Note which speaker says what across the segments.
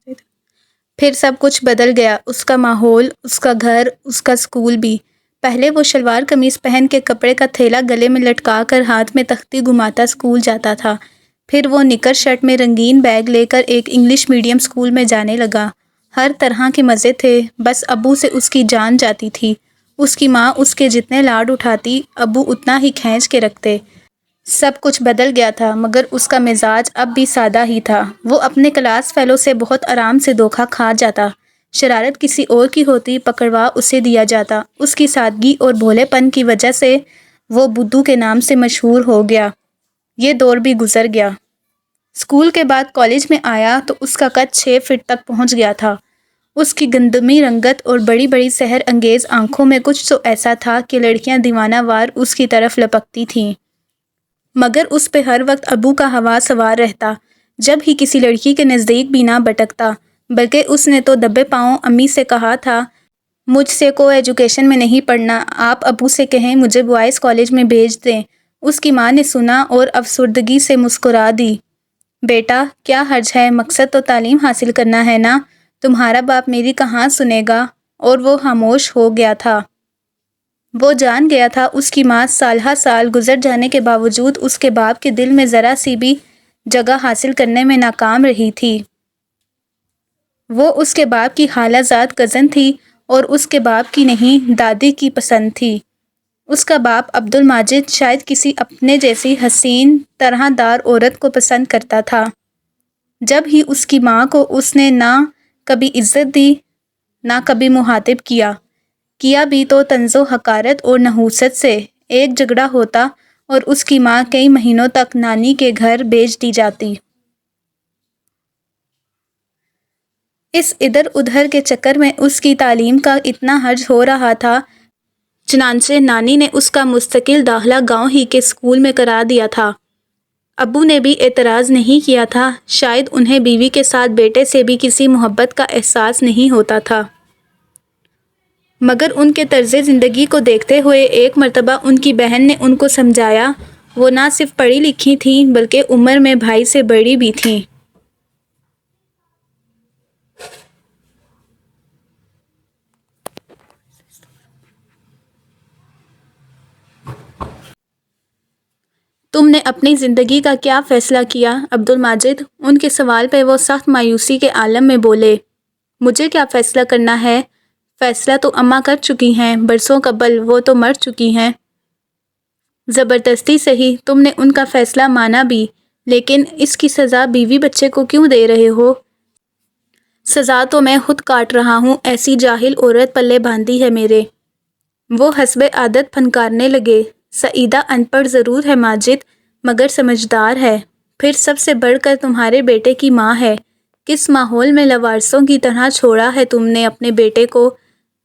Speaker 1: پھر سب کچھ بدل گیا، اس کا ماحول، اس کا گھر، اس کا اسکول بھی۔ پہلے وہ شلوار قمیص پہن کے کپڑے کا تھیلا گلے میں لٹکا کر ہاتھ میں تختی گھماتا اسکول جاتا تھا۔ پھر وہ نکر شرٹ میں رنگین بیگ لے کر ایک انگلش میڈیم اسکول میں جانے لگا۔ ہر طرح کے مزے تھے، بس ابو سے اس کی جان جاتی تھی۔ اس کی ماں اس کے جتنے لاڈ اٹھاتی، ابو اتنا ہی کھینچ کے رکھتے۔ سب کچھ بدل گیا تھا، مگر اس کا مزاج اب بھی سادہ ہی تھا۔ وہ اپنے کلاس فیلو سے بہت آرام سے دھوکا کھا جاتا۔ شرارت کسی اور کی ہوتی، پکڑوا اسے دیا جاتا۔ اس کی سادگی اور بھولے پن کی وجہ سے وہ بدھو کے نام سے مشہور ہو گیا۔ یہ دور بھی گزر گیا۔ اسکول کے بعد کالج میں آیا تو اس کا قد 6 فٹ تک پہنچ گیا تھا۔ اس کی گندمی رنگت اور بڑی بڑی سحر انگیز آنکھوں میں کچھ تو ایسا تھا کہ لڑکیاں دیوانہ وار اس کی طرف لپکتی تھیں۔ مگر اس پہ ہر وقت ابو کا ہوا سوار رہتا، جب ہی کسی لڑکی کے نزدیک بھی نہ بٹکتا، بلکہ اس نے تو دبے پاؤں امی سے کہا تھا، مجھ سے کو ایجوکیشن میں نہیں پڑھنا، آپ ابو سے کہیں مجھے بوائز کالج میں بھیج دیں۔ اس کی ماں نے سنا اور افسردگی سے مسکرا دی، بیٹا کیا حرج ہے، مقصد تو تعلیم حاصل کرنا ہے نا، تمہارا باپ میری کہاں سنے گا۔ اور وہ خاموش ہو گیا تھا۔ وہ جان گیا تھا اس کی ماں سالہ سال گزر جانے کے باوجود اس کے باپ کے دل میں ذرا سی بھی جگہ حاصل کرنے میں ناکام رہی تھی۔ وہ اس کے باپ کی خالہ زاد کزن تھی اور اس کے باپ کی نہیں، دادی کی پسند تھی۔ اس کا باپ عبدالماجد شاید کسی اپنے جیسی حسین طرح دار عورت کو پسند کرتا تھا۔ جب ہی اس کی ماں کو اس نے نہ کبھی عزت دی، نہ کبھی مخاطب کیا بھی تو طنز و حقارت اور نحوست سے۔ ایک جھگڑا ہوتا اور اس کی ماں کئی مہینوں تک نانی کے گھر بھیج دی جاتی۔ اس ادھر ادھر کے چکر میں اس کی تعلیم کا اتنا حرج ہو رہا تھا، چنانچہ نانی نے اس کا مستقل داخلہ گاؤں ہی کے اسکول میں کرا دیا تھا۔ ابو نے بھی اعتراض نہیں کیا تھا، شاید انہیں بیوی کے ساتھ بیٹے سے بھی کسی محبت کا احساس نہیں ہوتا تھا۔ مگر ان کے طرز زندگی کو دیکھتے ہوئے ایک مرتبہ ان کی بہن نے ان کو سمجھایا، وہ نہ صرف پڑھی لکھی تھیں بلکہ عمر میں بھائی سے بڑی بھی تھیں۔ تم نے اپنی زندگی کا کیا فیصلہ کیا عبدالماجد؟ ان کے سوال پہ وہ سخت مایوسی کے عالم میں بولے، مجھے کیا فیصلہ کرنا ہے؟ فیصلہ تو اماں کر چکی ہیں، برسوں قبل، وہ تو مر چکی ہیں۔ زبردستی صحیح، تم نے ان کا فیصلہ مانا بھی، لیکن اس کی سزا بیوی بچے کو کیوں دے رہے ہو؟ سزا تو میں خود کاٹ رہا ہوں، ایسی جاہل عورت پلے باندھی ہے میرے۔ وہ حسب عادت پھنکارنے لگے، سعیدہ ان پڑھ ضرور ہے ماجد، مگر سمجھدار ہے۔ پھر سب سے بڑھ کر تمہارے بیٹے کی ماں ہے۔ کس ماحول میں لاوارثوں کی طرح چھوڑا ہے تم نے اپنے بیٹے کو؟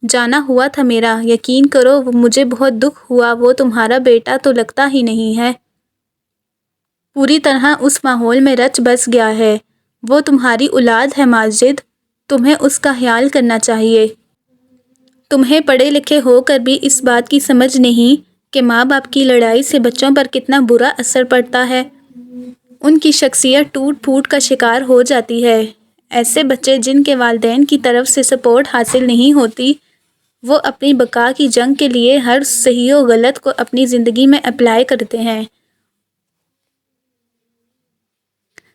Speaker 1: جانا ہوا تھا میرا، یقین کرو مجھے بہت دکھ ہوا، وہ تمہارا بیٹا تو لگتا ہی نہیں ہے۔ پوری طرح اس ماحول میں رچ بس گیا ہے۔ وہ تمہاری اولاد ہے ماجد، تمہیں اس کا خیال کرنا چاہیے۔ تمہیں پڑھے لکھے ہو کر بھی اس بات کی سمجھ نہیں کہ ماں باپ کی لڑائی سے بچوں پر کتنا برا اثر پڑتا ہے۔ ان کی شخصیت ٹوٹ پھوٹ کا شکار ہو جاتی ہے۔ ایسے بچے جن کے والدین کی طرف سے سپورٹ حاصل نہیں ہوتی، وہ اپنی بقا کی جنگ کے لیے ہر صحیح و غلط کو اپنی زندگی میں اپلائی کرتے ہیں۔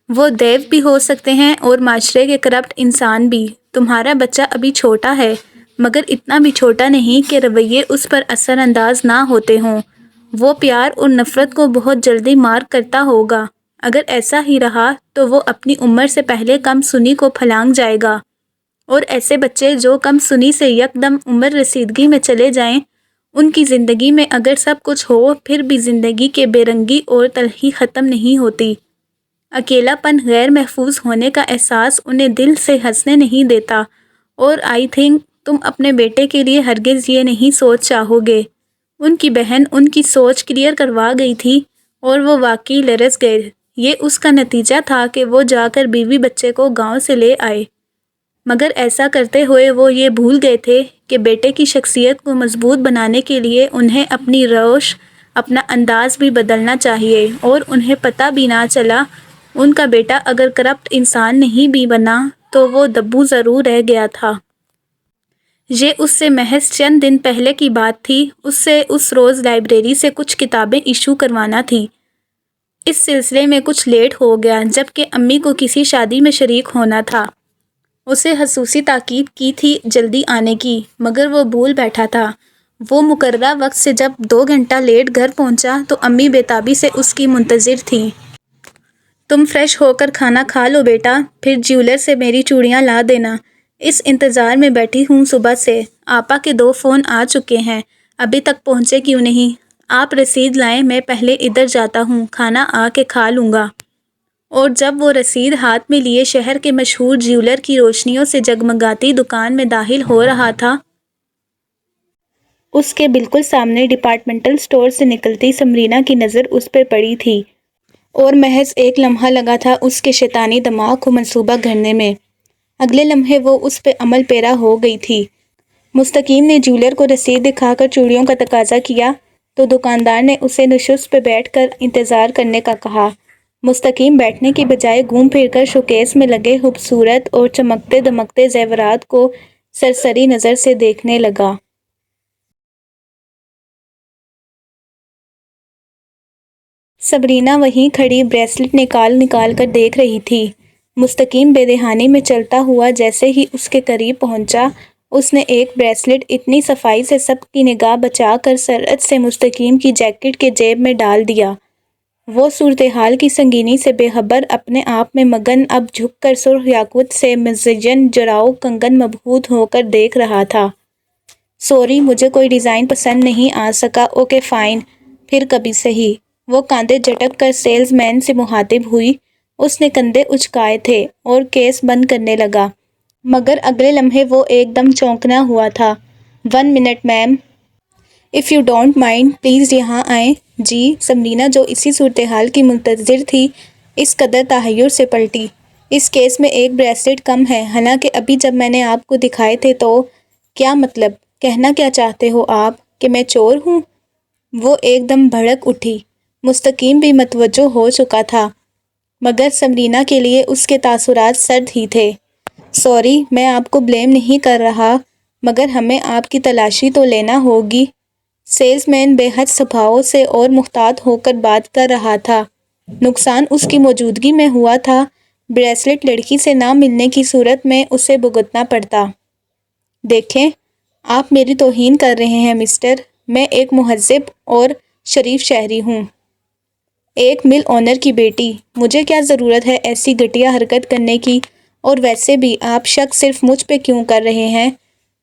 Speaker 1: وہ دیو بھی ہو سکتے ہیں اور معاشرے کے کرپٹ انسان بھی۔ تمہارا بچہ ابھی چھوٹا ہے، مگر اتنا بھی چھوٹا نہیں کہ رویے اس پر اثر انداز نہ ہوتے ہوں۔ وہ پیار اور نفرت کو بہت جلدی مارک کرتا ہوگا۔ اگر ایسا ہی رہا تو وہ اپنی عمر سے پہلے کم سنی کو پھلانگ جائے گا، اور ایسے بچے جو کم سنی سے یکدم عمر رسیدگی میں چلے جائیں، ان کی زندگی میں اگر سب کچھ ہو پھر بھی زندگی کے بے رنگی اور تلخی ختم نہیں ہوتی۔ اکیلا پن، غیر محفوظ ہونے کا احساس انہیں دل سے ہنسنے نہیں دیتا، اور آئی تھنک تم اپنے بیٹے کے لیے ہرگز یہ نہیں سوچ چاہو گے۔ ان کی بہن ان کی سوچ کلیئر کروا گئی تھی اور وہ واقعی لرز گئے۔ یہ اس کا نتیجہ تھا کہ وہ جا کر بیوی بچے کو گاؤں سے لے آئے، مگر ایسا کرتے ہوئے وہ یہ بھول گئے تھے کہ بیٹے کی شخصیت کو مضبوط بنانے کے لیے انہیں اپنی روش، اپنا انداز بھی بدلنا چاہیے، اور انہیں پتہ بھی نہ چلا ان کا بیٹا اگر کرپٹ انسان نہیں بھی بنا تو وہ دبو ضرور رہ گیا تھا۔ یہ اس سے محض چند دن پہلے کی بات تھی۔ اس سے اس روز لائبریری سے کچھ کتابیں ایشو کروانا تھی۔ اس سلسلے میں کچھ لیٹ ہو گیا، جبکہ امی کو کسی شادی میں شریک ہونا تھا۔ اسے خصوصی تاکید کی تھی جلدی آنے کی، مگر وہ بھول بیٹھا تھا۔ وہ مقررہ وقت سے جب 2 گھنٹہ لیٹ گھر پہنچا تو امی بےتابی سے اس کی منتظر تھیں۔ تم فریش ہو کر کھانا کھا لو بیٹا، پھر جیولر سے میری چوڑیاں لا دینا۔ اس انتظار میں بیٹھی ہوں صبح سے۔ آپا کے 2 فون آ چکے ہیں، ابھی تک پہنچے کیوں نہیں؟ آپ رسید لائیں، میں پہلے ادھر جاتا ہوں، کھانا آ کے کھا لوں گا۔ اور جب وہ رسید ہاتھ میں لیے شہر کے مشہور جیولر کی روشنیوں سے جگمگاتی دکان میں داخل ہو رہا تھا، اس کے بالکل سامنے ڈپارٹمنٹل اسٹور سے نکلتی سمرینہ کی نظر اس پہ پڑی تھی، اور محض ایک لمحہ لگا تھا اس کے شیطانی دماغ کو منصوبہ گھڑنے میں۔ اگلے لمحے وہ اس پہ عمل پیرا ہو گئی تھی۔ مستقیم نے جیولر کو رسید دکھا کر چوڑیوں کا تقاضا کیا تو دکاندار نے اسے نشست پہ بیٹھ کر انتظار کرنے کا کہا۔ مستقیم بیٹھنے کی بجائے گھوم پھر کر شوکیس میں لگے خوبصورت اور چمکتے دمکتے زیورات کو سرسری نظر سے دیکھنے لگا۔ سمرینہ وہیں کھڑی بریسلٹ نکال کر دیکھ رہی تھی۔ مستقیم بے دہانی میں چلتا ہوا جیسے ہی اس کے قریب پہنچا، اس نے ایک بریسلٹ اتنی صفائی سے سب کی نگاہ بچا کر سرعت سے مستقیم کی جیکٹ کے جیب میں ڈال دیا۔ وہ صورتحال کی سنگینی سے بے خبر، اپنے آپ میں مگن، اب جھک کر سرخ یاقوت سے مزین جراؤ کنگن مبہوت ہو کر دیکھ رہا تھا۔ سوری، مجھے کوئی ڈیزائن پسند نہیں آ سکا۔ اوکے فائن، پھر کبھی سہی۔ وہ کاندھے جھٹک کر سیلز مین سے مخاطب ہوئی۔ اس نے کندھے اچکائے تھے اور کیس بند کرنے لگا، مگر اگلے لمحے وہ ایک دم چونکنا ہوا تھا۔ 1 minute ma'am, if you don't mind, please یہاں آئیں۔ جی؟ سمرینہ، جو اسی صورتحال کی منتظر تھی، اس قدر تحیر سے پلٹی۔ اس کیس میں ایک بریسلٹ کم ہے، حالانکہ ابھی جب میں نے آپ کو دکھائے تھے تو… کیا مطلب؟ کہنا کیا چاہتے ہو آپ؟ کہ میں چور ہوں؟ وہ ایک دم بھڑک اٹھی۔ مستقیم بھی متوجہ ہو چکا تھا، مگر سمرینہ کے لیے اس کے تاثرات سرد ہی تھے۔ سوری، میں آپ کو بلیم نہیں کر رہا، مگر ہمیں آپ کی تلاشی تو لینا ہوگی۔ سیلز مین بے حد سبھاؤ سے اور محتاط ہو کر بات کر رہا تھا۔ نقصان اس کی موجودگی میں ہوا تھا۔ بریسلٹ لڑکی سے نہ ملنے کی صورت میں اسے بھگتنا پڑتا۔ دیکھیں، آپ میری توہین کر رہے ہیں مسٹر۔ میں ایک مہذب اور شریف شہری ہوں، ایک مل اونر کی بیٹی۔ مجھے کیا ضرورت ہے ایسی گھٹیا حرکت کرنے کی؟ اور ویسے بھی آپ شک صرف مجھ پہ کیوں کر رہے ہیں،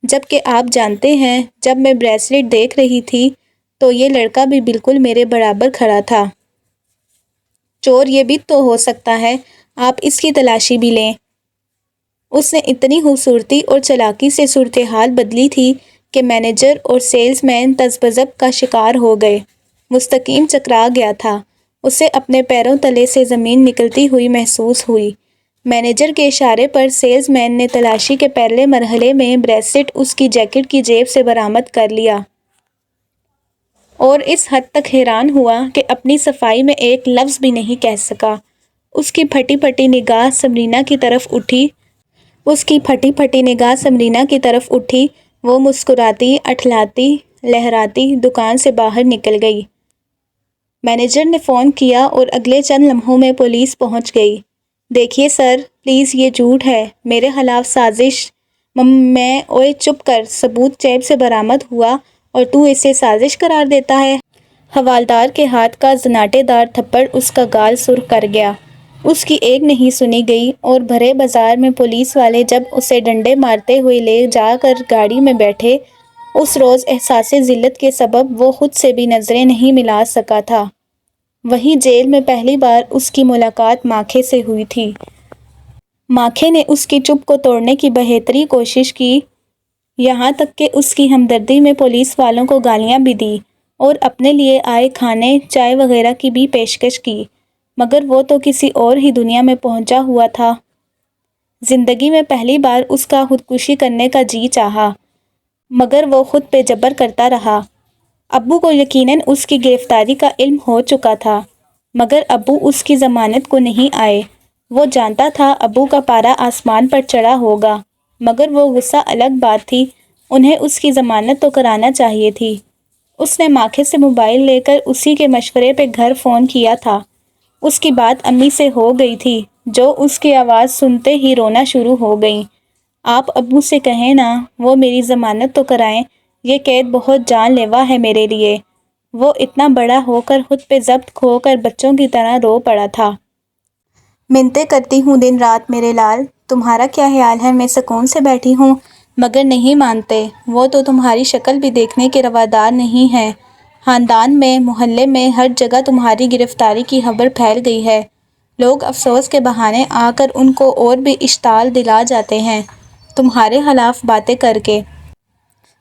Speaker 1: جبکہ آپ جانتے ہیں جب میں بریسلٹ دیکھ رہی تھی تو یہ لڑکا بھی بالکل میرے برابر کھڑا تھا۔ چور یہ بھی تو ہو سکتا ہے، آپ اس کی تلاشی بھی لیں۔ اس نے اتنی خوبصورتی اور چالاکی سے صورتحال بدلی تھی کہ مینیجر اور سیلز مین تذبذب کا شکار ہو گئے۔ مستقیم چکرا گیا تھا۔ اسے اپنے پیروں تلے سے زمین نکلتی ہوئی محسوس ہوئی۔ مینیجر کے اشارے پر سیلز مین نے تلاشی کے پہلے مرحلے میں بریسلٹ اس کی جیکٹ کی جیب سے برآمد کر لیا، اور اس حد تک حیران ہوا کہ اپنی صفائی میں ایک لفظ بھی نہیں کہہ سکا۔ اس کی پھٹی پھٹی نگاہ سمرینہ کی طرف اٹھی۔ وہ مسکراتی، اٹھلاتی، لہراتی دکان سے باہر نکل گئی۔ مینیجر نے فون کیا اور اگلے چند لمحوں میں پولیس پہنچ گئی۔ دیکھیے سر، پلیز یہ جھوٹ ہے، میرے خلاف سازش۔ میں… اوئے چپ کر، ثبوت جیب سے برآمد ہوا اور تو اسے سازش قرار دیتا ہے؟ حوالدار کے ہاتھ کا زناٹے دار تھپڑ اس کا گال سرخ کر گیا۔ اس کی ایک نہیں سنی گئی، اور بھرے بازار میں پولیس والے جب اسے ڈنڈے مارتے ہوئے لے جا کر گاڑی میں بیٹھے، اس روز احساس ذلت کے سبب وہ خود سے بھی نظریں نہیں ملا سکا تھا۔ وہیں جیل میں پہلی بار اس کی ملاقات ماکھے سے ہوئی تھی۔ ماکھے نے اس کی چپ کو توڑنے کی بہتری کوشش کی، یہاں تک کہ اس کی ہمدردی میں پولیس والوں کو گالیاں بھی دی اور اپنے لیے آئے کھانے، چائے وغیرہ کی بھی پیشکش کی، مگر وہ تو کسی اور ہی دنیا میں پہنچا ہوا تھا۔ زندگی میں پہلی بار اس کا خودکشی کرنے کا جی چاہا، مگر وہ خود پہ جبر کرتا رہا۔ ابو کو یقیناً اس کی گرفتاری کا علم ہو چکا تھا، مگر ابو اس کی ضمانت کو نہیں آئے۔ وہ جانتا تھا ابو کا پارا آسمان پر چڑھا ہوگا، مگر وہ غصہ الگ بات تھی، انہیں اس کی ضمانت تو کرانا چاہیے تھی۔ اس نے ماکھے سے موبائل لے کر اسی کے مشورے پہ گھر فون کیا تھا۔ اس کی بات امی سے ہو گئی تھی، جو اس کی آواز سنتے ہی رونا شروع ہو گئیں۔ آپ ابو سے کہیں نا، وہ میری ضمانت تو کرائیں، یہ قید بہت جان لیوا ہے میرے لیے۔ وہ اتنا بڑا ہو کر خود پہ ضبط کھو کر بچوں کی طرح رو پڑا تھا۔ منتیں کرتی ہوں دن رات میرے لال، تمہارا کیا خیال ہے میں سکون سے بیٹھی ہوں، مگر نہیں مانتے۔ وہ تو تمہاری شکل بھی دیکھنے کے روادار نہیں ہیں۔ خاندان میں، محلے میں، ہر جگہ تمہاری گرفتاری کی خبر پھیل گئی ہے۔ لوگ افسوس کے بہانے آ کر ان کو اور بھی اشتعال دلا جاتے ہیں تمہارے خلاف باتیں کر کے۔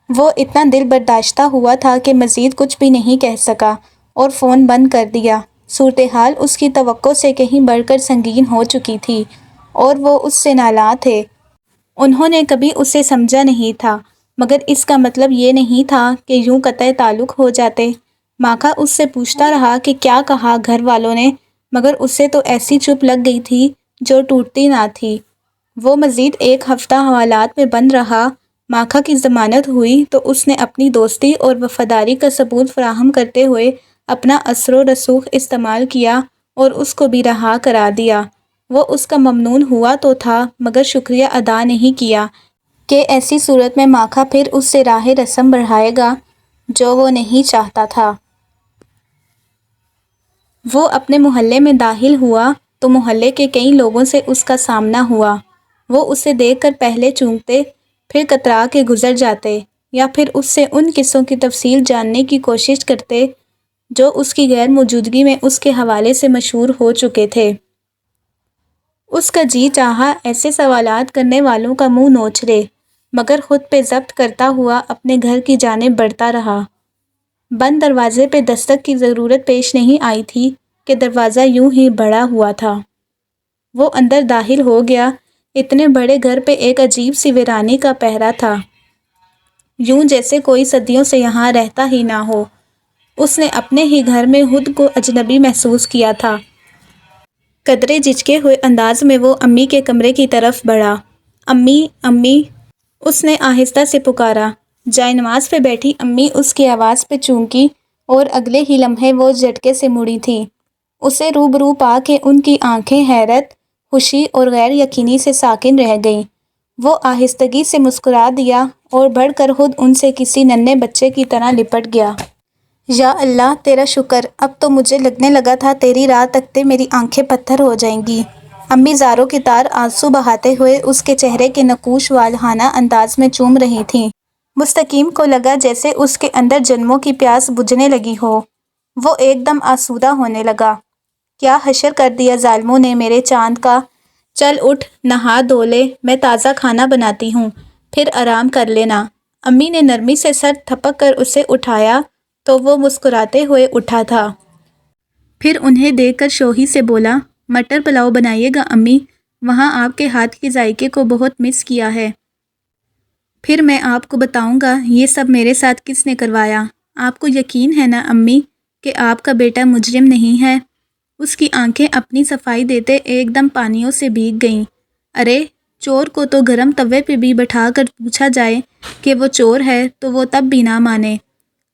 Speaker 1: وہ اتنا دل برداشتہ ہوا تھا کہ مزید کچھ بھی نہیں کہہ سکا اور فون بند کر دیا۔ صورتحال اس کی توقع سے کہیں بڑھ کر سنگین ہو چکی تھی اور وہ اس سے نالاں تھے۔ انہوں نے کبھی اسے سمجھا نہیں تھا، مگر اس کا مطلب یہ نہیں تھا کہ یوں قطع تعلق ہو جاتے۔ ماکھا اس سے پوچھتا رہا کہ کیا کہا گھر والوں نے، مگر اسے تو ایسی چپ لگ گئی تھی جو ٹوٹتی نہ تھی۔ وہ مزید ایک ہفتہ حوالات میں بند رہا۔ ماکھا کی ضمانت ہوئی تو اس نے اپنی دوستی اور وفاداری کا ثبوت فراہم کرتے ہوئے اپنا اثر و رسوخ استعمال کیا اور اس کو بھی رہا کرا دیا۔ وہ اس کا ممنون ہوا تو تھا، مگر شکریہ ادا نہیں کیا کہ ایسی صورت میں ماکھا پھر اس سے راہ رسم بڑھائے گا جو وہ نہیں چاہتا تھا۔ وہ اپنے محلے میں داخل ہوا تو محلے کے کئی لوگوں سے اس کا سامنا ہوا۔ وہ اسے دیکھ کر پہلے چونکتے، پھر کترا کے گزر جاتے، یا پھر اس سے ان قصوں کی تفصیل جاننے کی کوشش کرتے جو اس کی غیر موجودگی میں اس کے حوالے سے مشہور ہو چکے تھے۔ اس کا جی چاہا ایسے سوالات کرنے والوں کا منہ نوچ لے، مگر خود پہ ضبط کرتا ہوا اپنے گھر کی جانب بڑھتا رہا۔ بند دروازے پہ دستک کی ضرورت پیش نہیں آئی تھی کہ دروازہ یوں ہی بڑھا ہوا تھا۔ وہ اندر داخل ہو گیا۔ اتنے بڑے گھر پہ ایک عجیب سی ویرانی کا پہرا تھا، یوں جیسے کوئی صدیوں سے یہاں رہتا ہی نہ ہو۔ اس نے اپنے ہی گھر میں خود کو اجنبی محسوس کیا تھا۔ قدرے جھجکے ہوئے انداز میں وہ امی کے کمرے کی طرف بڑھا۔ امی، امی، اس نے آہستہ سے پکارا۔ جائے نماز پہ بیٹھی امی اس کی آواز پہ چونکی اور اگلے ہی لمحے وہ جھٹکے سے مڑی تھی۔ اسے روبرو پا کے ان کی آنکھیں حیرت، خوشی اور غیر یقینی سے ساکن رہ گئیں۔ وہ آہستگی سے مسکرا دیا اور بڑھ کر خود ان سے کسی ننھے بچے کی طرح لپٹ گیا۔ یا اللہ تیرا شکر، اب تو مجھے لگنے لگا تھا تیری راہ تکتے میری آنکھیں پتھر ہو جائیں گی۔ امی زاروں کی طار آنسو بہاتے ہوئے اس کے چہرے کے نقوش والہانہ انداز میں چوم رہی تھیں۔ مستقیم کو لگا جیسے اس کے اندر جنموں کی پیاس بجھنے لگی ہو۔ وہ ایک دم آسودہ ہونے لگا۔ کیا حشر کر دیا ظالموں نے میرے چاند کا! چل اٹھ، نہا دھو لے، میں تازہ کھانا بناتی ہوں، پھر آرام کر لینا۔ امی نے نرمی سے سر تھپک کر اسے اٹھایا تو وہ مسکراتے ہوئے اٹھا تھا۔ پھر انہیں دیکھ کر شوخی سے بولا، مٹر پلاؤ بنائیے گا امی، وہاں آپ کے ہاتھ کے ذائقے کو بہت مس کیا ہے۔ پھر میں آپ کو بتاؤں گا یہ سب میرے ساتھ کس نے کروایا۔ آپ کو یقین ہے نا امی کہ آپ کا بیٹا مجرم نہیں ہے؟ اس کی آنکھیں اپنی صفائی دیتے ایک دم پانیوں سے بھیگ گئیں۔ ارے چور کو تو گرم توے پہ بھی بٹھا کر پوچھا جائے کہ وہ چور ہے تو وہ تب بھی نہ مانے۔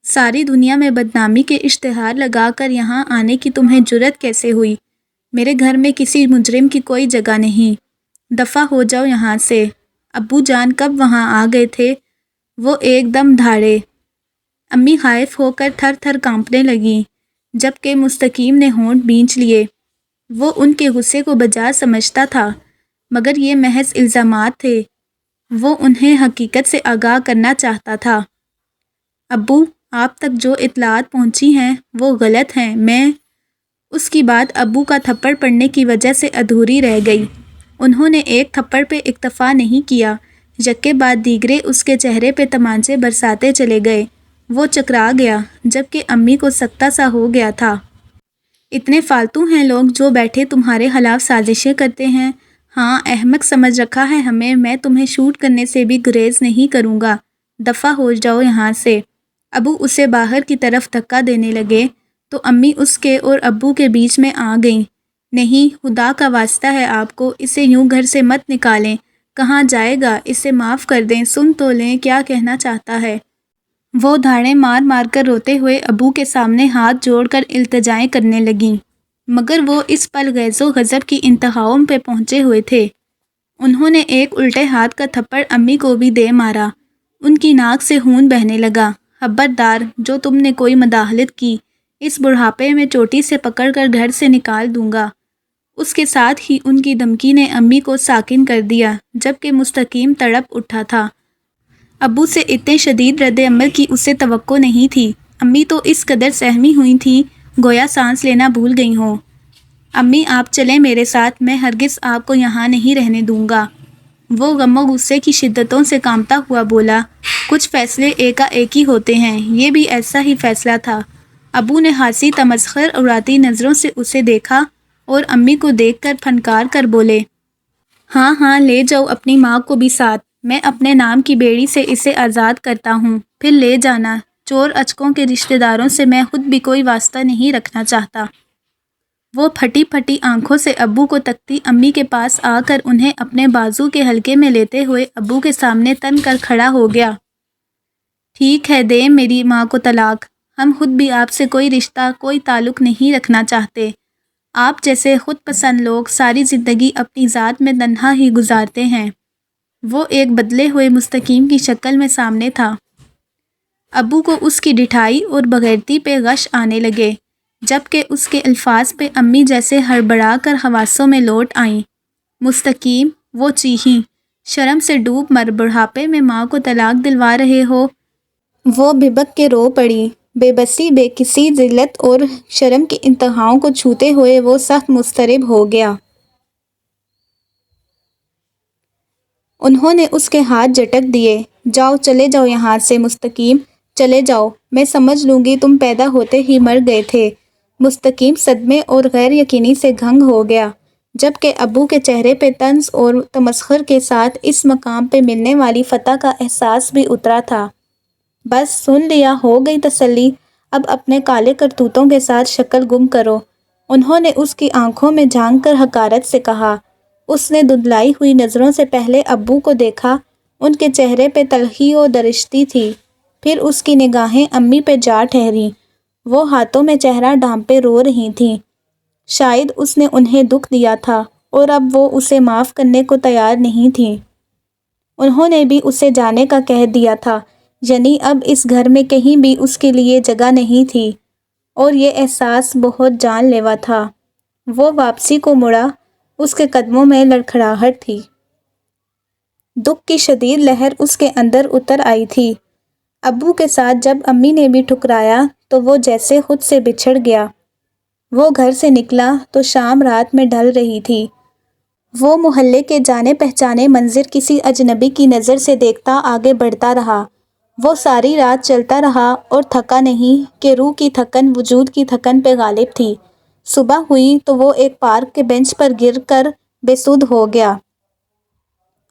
Speaker 1: ساری دنیا میں بدنامی کے اشتہار لگا کر یہاں آنے کی تمہیں جرأت کیسے ہوئی؟ میرے گھر میں کسی مجرم کی کوئی جگہ نہیں، دفع ہو جاؤ یہاں سے۔ ابو جان کب وہاں آ گئے تھے؟ وہ ایک دم دھاڑے۔ امی خائف ہو کر تھر تھر کانپنے لگیں، جبکہ مستقیم نے ہونٹ بھینچ لیے۔ وہ ان کے غصے کو بجا سمجھتا تھا، مگر یہ محض الزامات تھے۔ وہ انہیں حقیقت سے آگاہ کرنا چاہتا تھا۔ ابو، آپ تک جو اطلاعات پہنچی ہیں وہ غلط ہیں۔ میں اس کی بات ابو کا تھپڑ پڑنے کی وجہ سے ادھوری رہ گئی۔ انہوں نے ایک تھپڑ پہ اکتفا نہیں کیا، یکے بعد دیگرے اس کے چہرے پہ تمانچے برساتے چلے گئے۔ وہ چکرا گیا، جبکہ امی کو سکتہ سا ہو گیا تھا۔ اتنے فالتو ہیں لوگ جو بیٹھے تمہارے خلاف سازشیں کرتے ہیں۔ ہاں، احمق سمجھ رکھا ہے ہمیں، میں تمہیں شوٹ کرنے سے بھی گریز نہیں کروں گا، دفع ہو جاؤ یہاں سے۔ ابو اسے باہر کی طرف دھکا دینے لگے تو امی اس کے اور ابو کے بیچ میں آ گئیں۔ نہیں، خدا کا واسطہ ہے آپ کو، اسے یوں گھر سے مت نکالیں۔ کہاں جائے گا؟ اسے معاف کر دیں، سن تو لیں کیا کہنا چاہتا ہے۔ وہ دھاڑیں مار مار کر روتے ہوئے ابو کے سامنے ہاتھ جوڑ کر التجائیں کرنے لگیں، مگر وہ اس پل غیظ و غضب کی انتہاؤں پہ پہنچے ہوئے تھے۔ انہوں نے ایک الٹے ہاتھ کا تھپڑ امی کو بھی دے مارا۔ ان کی ناک سے خون بہنے لگا۔ خبردار، جو تم نے کوئی مداخلت کی، اس بڑھاپے میں چوٹی سے پکڑ کر گھر سے نکال دوں گا۔ اس کے ساتھ ہی ان کی دھمکی نے امی کو ساکن کر دیا، جبکہ مستقیم تڑپ اٹھا تھا۔ ابو سے اتنے شدید رد عمل کی اسے توقع نہیں تھی۔ امی تو اس قدر سہمی ہوئی تھیں گویا سانس لینا بھول گئی ہوں۔ امی آپ چلیں میرے ساتھ، میں ہرگز آپ کو یہاں نہیں رہنے دوں گا۔ وہ غم و غصے کی شدتوں سے کانپتا ہوا بولا، کچھ فیصلے ایکا ایک ہی ہوتے ہیں، یہ بھی ایسا ہی فیصلہ تھا۔ ابو نے ہنسی تمسخر اڑاتی نظروں سے اسے دیکھا اور امی کو دیکھ کر پھنکار کر بولے، ہاں ہاں لے جاؤ اپنی ماں کو بھی ساتھ، میں اپنے نام کی بیڑی سے اسے آزاد کرتا ہوں، پھر لے جانا۔ چور اچکوں کے رشتہ داروں سے میں خود بھی کوئی واسطہ نہیں رکھنا چاہتا۔ وہ پھٹی پھٹی آنکھوں سے ابو کو تکتی امی کے پاس آ کر انہیں اپنے بازو کے حلقے میں لیتے ہوئے ابو کے سامنے تن کر کھڑا ہو گیا۔ ٹھیک ہے، دیں میری ماں کو طلاق، ہم خود بھی آپ سے کوئی رشتہ کوئی تعلق نہیں رکھنا چاہتے۔ آپ جیسے خود پسند لوگ ساری زندگی اپنی ذات میں تنہا ہی گزارتے ہیں۔ وہ ایک بدلے ہوئے مستقیم کی شکل میں سامنے تھا۔ ابو کو اس کی ڈٹھائی اور بغیرتی پہ غش آنے لگے، جبکہ اس کے الفاظ پہ امی جیسے ہڑبڑا کر حواسوں میں لوٹ آئیں۔ مستقیم، وہ چیخیں، شرم سے ڈوب مر، بڑھاپے میں ماں کو طلاق دلوا رہے ہو؟ وہ بھبک کے رو پڑی۔ بے بسی، بے کسی، ذلت اور شرم کی انتہاؤں کو چھوتے ہوئے وہ سخت مضطرب ہو گیا۔ انہوں نے اس کے ہاتھ جھٹک دیے، جاؤ، چلے جاؤ یہاں سے مستقیم، چلے جاؤ، میں سمجھ لوں گی تم پیدا ہوتے ہی مر گئے تھے۔ مستقیم صدمے اور غیر یقینی سے گھنگ ہو گیا، جبکہ ابو کے چہرے پہ طنز اور تمسخر کے ساتھ اس مقام پہ ملنے والی فتح کا احساس بھی اترا تھا۔ بس سن لیا، ہو گئی تسلی، اب اپنے کالے کرتوتوں کے ساتھ شکل گم کرو۔ انہوں نے اس کی آنکھوں میں جھانک کر حقارت سے کہا۔ اس نے دھندلائی ہوئی نظروں سے پہلے ابو کو دیکھا، ان کے چہرے پہ تلخی و درشتی تھی، پھر اس کی نگاہیں امی پہ جا ٹھہریں۔ وہ ہاتھوں میں چہرہ ڈھانپے رو رہی تھیں۔ شاید اس نے انہیں دکھ دیا تھا اور اب وہ اسے معاف کرنے کو تیار نہیں تھیں۔ انہوں نے بھی اسے جانے کا کہہ دیا تھا، یعنی اب اس گھر میں کہیں بھی اس کے لیے جگہ نہیں تھی، اور یہ احساس بہت جان لیوا تھا۔ وہ واپسی کو مڑا، اس کے قدموں میں لڑکھڑاہٹ تھی۔ دکھ کی شدید لہر اس کے اندر اتر آئی تھی۔ ابو کے ساتھ جب امی نے بھی ٹھکرایا تو وہ جیسے خود سے بچھڑ گیا۔ وہ گھر سے نکلا تو شام رات میں ڈھل رہی تھی۔ وہ محلے کے جانے پہچانے منظر کسی اجنبی کی نظر سے دیکھتا آگے بڑھتا رہا۔ وہ ساری رات چلتا رہا اور تھکا نہیں کہ روح کی تھکن وجود کی تھکن پہ غالب تھی۔ صبح ہوئی تو وہ ایک پارک کے بینچ پر گر کر بے سدھ ہو گیا۔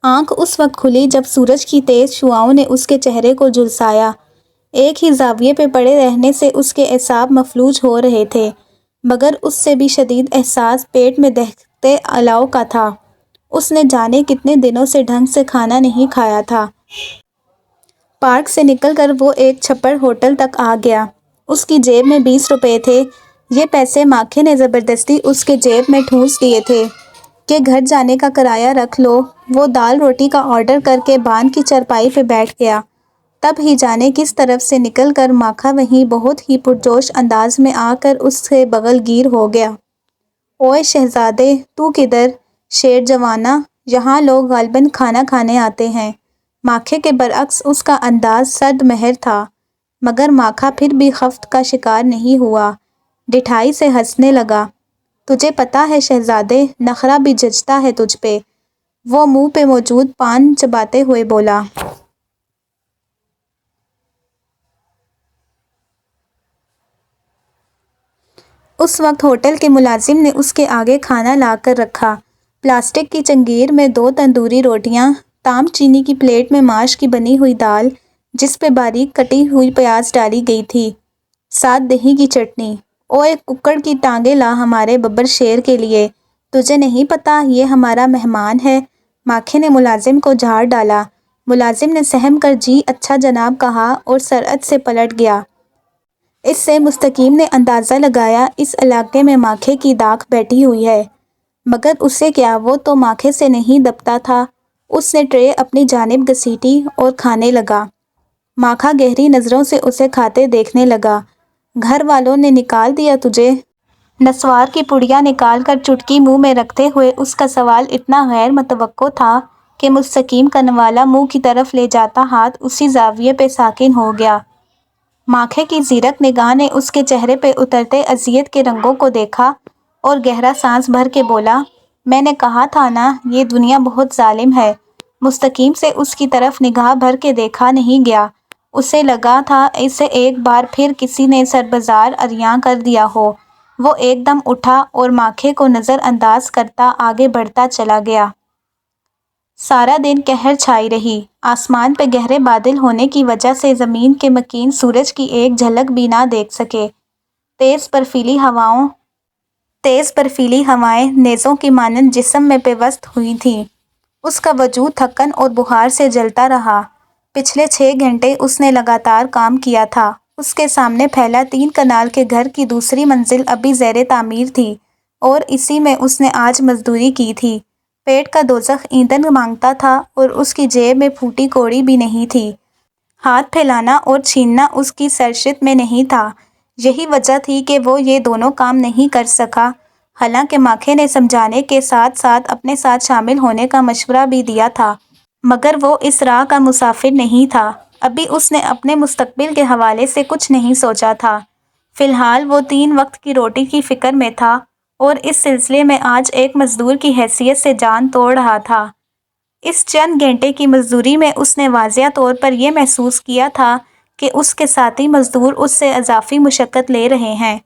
Speaker 1: آنکھ اس وقت کھلی جب سورج کی تیز شعاؤں نے اس کے چہرے کو جھلسایا۔ ایک ہی زاویے پہ پڑے رہنے سے اس کے اعصاب مفلوج ہو رہے تھے، مگر اس سے بھی شدید احساس پیٹ میں دہتے الاؤ کا تھا۔ اس نے جانے کتنے دنوں سے ڈھنگ سے کھانا نہیں کھایا تھا۔ پارک سے نکل کر وہ ایک چھپڑ ہوٹل تک آ گیا۔ اس کی جیب میں 20 روپے تھے۔ یہ پیسے ماکھے نے زبردستی اس کے جیب میں ٹھونس دیے تھے کہ گھر جانے کا کرایہ رکھ لو۔ وہ دال روٹی کا آرڈر کر کے بان کی چارپائی پہ بیٹھ گیا۔ تب ہی جانے کس طرف سے نکل کر ماکھا وہیں بہت ہی پرجوش انداز میں آ کر اس سے بغل گیر ہو گیا۔ اوئے شہزادے، تو کدھر؟ شیر جوانہ، یہاں لوگ غالباً کھانا کھانے آتے ہیں۔ ماکھے کے برعکس اس کا انداز سرد مہر تھا، مگر ماکھا پھر بھی خفت کا شکار نہیں ہوا، ڈٹھائی سے ہنسنے لگا۔ تجھے پتہ ہے شہزادے، نخرہ بھی جچتا ہے تجھ پہ۔ وہ منہ پہ موجود پان چباتے ہوئے بولا۔ اس وقت ہوٹل کے ملازم نے اس کے آگے کھانا لا کر رکھا۔ پلاسٹک کی چنگیر میں 2 تندوری روٹیاں، تام چینی کی پلیٹ میں ماش کی بنی ہوئی دال جس پہ باریک کٹی ہوئی پیاز ڈالی گئی تھی، ساتھ دہی کی چٹنی اوئے ککڑ کی ٹانگیں لا ہمارے ببر شیر کے لیے، تجھے نہیں پتا یہ ہمارا مہمان ہے؟ ماکھے نے ملازم کو جھاڑ ڈالا۔ ملازم نے سہم کر جی اچھا جناب کہا اور سرعت سے پلٹ گیا۔ اس سے مستقیم نے اندازہ لگایا اس علاقے میں ماکھے کی داغ بیٹھی ہوئی ہے، مگر اسے کیا، وہ تو ماکھے سے نہیں دبتا تھا۔ اس نے ٹرے اپنی جانب گھسیٹی اور کھانے لگا۔ ماکھا گہری نظروں سے اسے کھاتے دیکھنے لگا۔ گھر والوں نے نکال دیا تجھے؟ نسوار کی پڑیا نکال کر چٹکی منہ میں رکھتے ہوئے اس کا سوال اتنا غیر متوقع تھا کہ مستقیم کنوالا منہ کی طرف لے جاتا ہاتھ اسی زاویے پہ ساکن ہو گیا۔ ماکھے کی زیرک نگاہ نے اس کے چہرے پہ اترتے اذیت کے رنگوں کو دیکھا اور گہرا سانس بھر کے بولا، میں نے کہا تھا نا یہ دنیا بہت ظالم ہے۔ مستقیم سے اس کی طرف نگاہ بھر کے دیکھا نہیں گیا۔ اسے لگا تھا اسے ایک بار پھر کسی نے سربزار عریاں کر دیا ہو۔ وہ ایک دم اٹھا اور ماکھے کو نظر انداز کرتا آگے بڑھتا چلا گیا۔ سارا دن قہر چھائی رہی۔ آسمان پہ گہرے بادل ہونے کی وجہ سے زمین کے مکین سورج کی ایک جھلک بھی نہ دیکھ سکے۔ تیز برفیلی ہوائیں نیزوں کی مانند جسم میں پیوست ہوئی تھیں۔ اس کا وجود تھکن اور بخار سے جلتا رہا۔ پچھلے 6 گھنٹے اس نے لگاتار کام کیا تھا۔ اس کے سامنے پھیلا 3 کنال کے گھر کی دوسری منزل ابھی زیر تعمیر تھی اور اسی میں اس نے آج مزدوری کی تھی۔ پیٹ کا دوزخ ایندھن مانگتا تھا اور اس کی جیب میں پھوٹی کوڑی بھی نہیں تھی۔ ہاتھ پھیلانا اور چھیننا اس کی سرشت میں نہیں تھا۔ یہی وجہ تھی کہ وہ یہ دونوں کام نہیں کر سکا۔ حالانکہ ماکھے نے سمجھانے کے ساتھ ساتھ اپنے ساتھ شامل ہونے کا مشورہ بھی دیا تھا، مگر وہ اس راہ کا مسافر نہیں تھا۔ ابھی اس نے اپنے مستقبل کے حوالے سے کچھ نہیں سوچا تھا۔ فی الحال وہ 3 وقت کی روٹی کی فکر میں تھا اور اس سلسلے میں آج ایک مزدور کی حیثیت سے جان توڑ رہا تھا۔ اس چند گھنٹے کی مزدوری میں اس نے واضح طور پر یہ محسوس کیا تھا کہ اس کے ساتھی مزدور اس سے اضافی مشقت لے رہے ہیں۔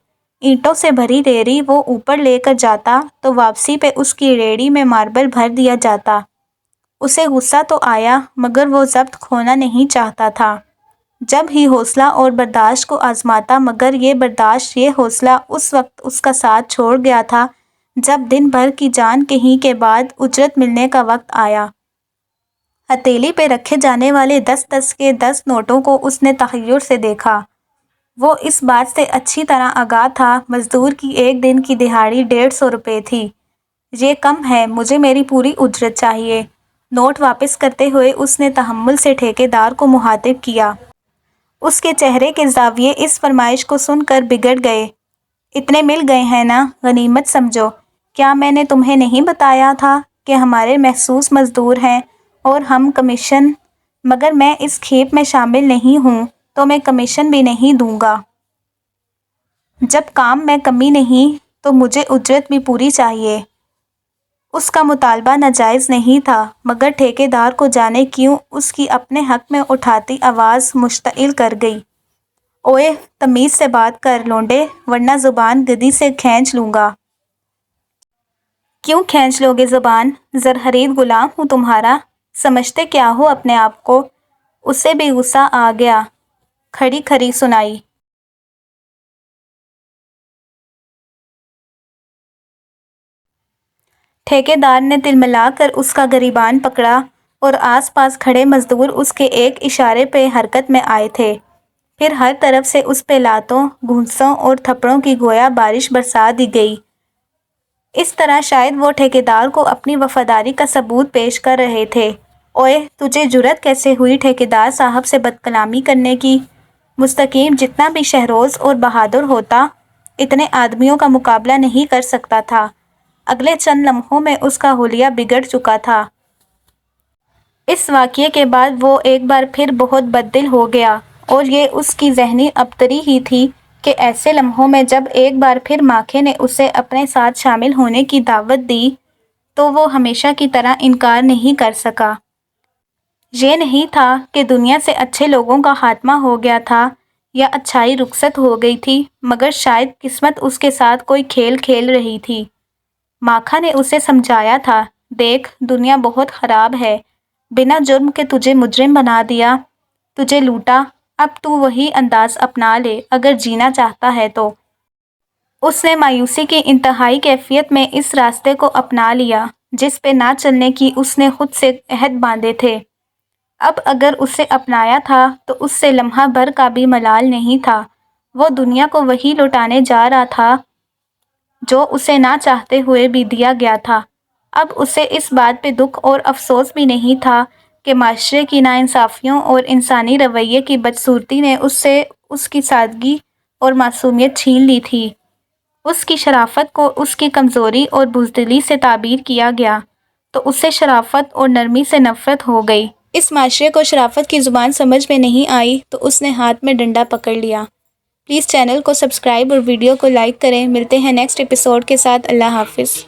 Speaker 1: اینٹوں سے بھری ریڑھی وہ اوپر لے کر جاتا تو واپسی پہ اس کی ریڑھی میں ماربل بھر دیا جاتا۔ اسے غصہ تو آیا مگر وہ ضبط کھونا نہیں چاہتا تھا۔ جب ہی حوصلہ اور برداشت کو آزماتا، مگر یہ برداشت، یہ حوصلہ اس وقت اس کا ساتھ چھوڑ گیا تھا جب دن بھر کی جان کہیں کے بعد اجرت ملنے کا وقت آیا۔ ہتھیلی پہ رکھے جانے والے 10 کے 10 نوٹوں کو اس نے تحیر سے دیکھا۔ وہ اس بات سے اچھی طرح آگاہ تھا مزدور کی ایک دن کی دہاڑی 150 روپے تھی۔ یہ کم ہے، مجھے میری پوری اجرت چاہیے۔ نوٹ واپس کرتے ہوئے اس نے تحمل سے ٹھیکیدار کو مخاطب کیا۔ اس کے چہرے کے زاویے اس فرمائش کو سن کر بگڑ گئے۔ اتنے مل گئے ہیں نا، غنیمت سمجھو۔ کیا میں نے تمہیں نہیں بتایا تھا کہ ہمارے محسوس مزدور ہیں اور ہم کمیشن؟ مگر میں اس کھیپ میں شامل نہیں ہوں تو میں کمیشن بھی نہیں دوں گا۔ جب کام میں کمی نہیں تو مجھے اجرت بھی پوری چاہیے۔ اس کا مطالبہ ناجائز نہیں تھا، مگر ٹھیکیدار کو جانے کیوں اس کی اپنے حق میں اٹھاتی آواز مشتعل کر گئی۔ اوئے تمیز سے بات کر لونڈے، ورنہ زبان گدی سے کھینچ لوں گا۔ کیوں کھینچ لو گے زبان؟ زرخرید غلام ہوں تمہارا، سمجھتے کیا ہو اپنے آپ کو؟ اسے بھی غصہ آ گیا۔ کھڑی کھڑی سنائی۔ ٹھیکیدار نے تلملا کر اس کا گریبان پکڑا اور آس پاس کھڑے مزدور اس کے ایک اشارے پہ حرکت میں آئے تھے۔ پھر ہر طرف سے اس پہ لاتوں، گھونسوں اور تھپڑوں کی گویا بارش برسا دی گئی۔ اس طرح شاید وہ ٹھیکیدار کو اپنی وفاداری کا ثبوت پیش کر رہے تھے۔ اوئے تجھے جرأت کیسے ہوئی ٹھیکیدار صاحب سے بدکلامی کرنے کی؟ مستقیم جتنا بھی شہروز اور بہادر ہوتا، اتنے آدمیوں کا مقابلہ نہیں کر سکتا تھا۔ اگلے چند لمحوں میں اس کا حلیہ بگڑ چکا تھا۔ اس واقعے کے بعد وہ ایک بار پھر بہت بددل ہو گیا اور یہ اس کی ذہنی ابتری ہی تھی کہ ایسے لمحوں میں جب ایک بار پھر ماکھے نے اسے اپنے ساتھ شامل ہونے کی دعوت دی تو وہ ہمیشہ کی طرح انکار نہیں کر سکا۔ یہ نہیں تھا کہ دنیا سے اچھے لوگوں کا خاتمہ ہو گیا تھا یا اچھائی رخصت ہو گئی تھی، مگر شاید قسمت اس کے ساتھ کوئی کھیل کھیل رہی تھی۔ ماکھا نے اسے سمجھایا تھا، دیکھ دنیا بہت خراب ہے، بنا جرم کے تجھے مجرم بنا دیا، تجھے لوٹا، اب تو وہی انداز اپنا لے اگر جینا چاہتا ہے تو۔ اس نے مایوسی کی انتہائی کیفیت میں اس راستے کو اپنا لیا جس پہ نہ چلنے کی اس نے خود سے عہد باندھے تھے۔ اب اگر اسے اپنایا تھا تو اس سے لمحہ بھر کا بھی ملال نہیں تھا۔ وہ دنیا کو وہی لوٹانے جا رہا تھا جو اسے نہ چاہتے ہوئے بھی دیا گیا تھا۔ اب اسے اس بات پہ دکھ اور افسوس بھی نہیں تھا کہ معاشرے کی ناانصافیوں اور انسانی رویے کی بدصورتی نے اس سے اس کی سادگی اور معصومیت چھین لی تھی۔ اس کی شرافت کو اس کی کمزوری اور بزدلی سے تعبیر کیا گیا تو اسے شرافت اور نرمی سے نفرت ہو گئی۔ اس معاشرے کو شرافت کی زبان سمجھ میں نہیں آئی تو اس نے ہاتھ میں ڈنڈا پکڑ لیا۔ پلیز چینل کو سبسکرائب اور ویڈیو کو لائک کریں۔ ملتے ہیں نیکسٹ ایپیسوڈ کے ساتھ۔ اللہ حافظ۔